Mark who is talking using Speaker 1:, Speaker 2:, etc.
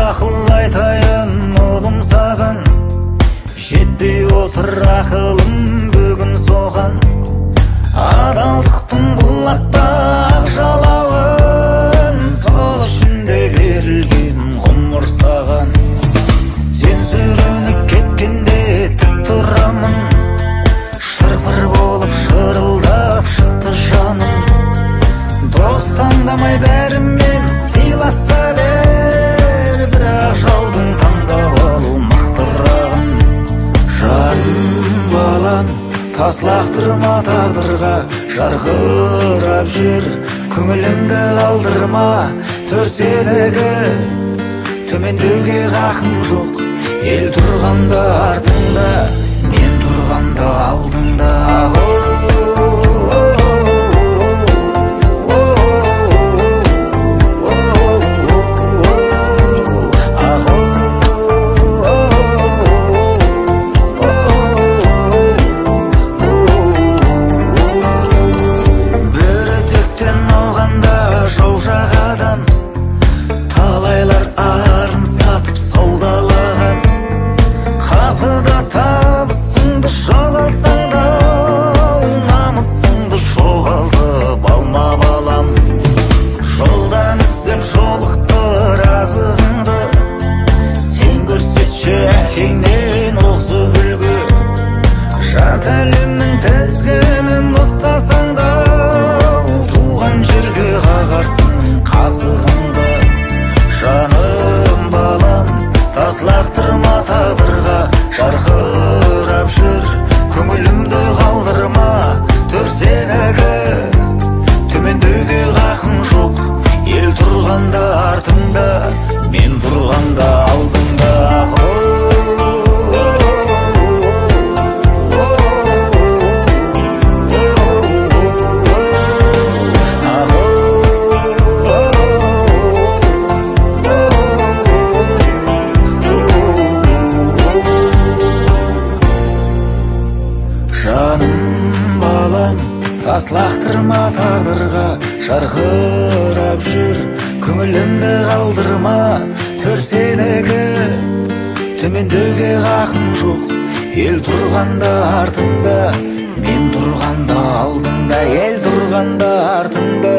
Speaker 1: Ақыл айтайын ұлым саған, жетпей отыр ақылым бүгін соған. Адалдықтың бұлақтақ жалауын, сол үшін де берілген ғұмыр саған. Сен сүрініп кеткенде тік тұрамын, шыр-пыр болып шырылдап шықты жаным. Дос таңдамай бәрімен сыйласа бер, бірақ жаудың таңдап алу мықтырағын. Жаным балам, тас лақтырма тағдырға, жарқырап жүр, көңіліңді қалдырма. Төрсенігі төмендеуге хақың жоқ, ел тұрғанда артыңда, мен тұрғанда алдыңда. Талайлар арын сатып саудалаған, қапыда табысыңды жоғалсаң да, намысыңды жоғалтып алма балам. Жолдан іздеп жолықтыр азығыңды, сен көрсетші әкеңнен осы үлгі. Жарты әлемнің тізгінін ұстасаң да, туған жерге қағарсың қазығыңды. Жаным балам, тас лақтырма тағдырға, жарқырап жүр, көңілімді қалдырма. Төрсенігі төмендеуге хақың жоқ, ел тұрғанда артыңда, мен тұрғанда алдыңда. Жаным балам, тас лақтырма тағдырға, жарқырап жүр, көңілімді қалдырма. Төрсенігі төмендеуге хақың жоқ, ел тұрғанда артыңда, мен тұрғанда алдыңда, ел тұрғанда артыңда.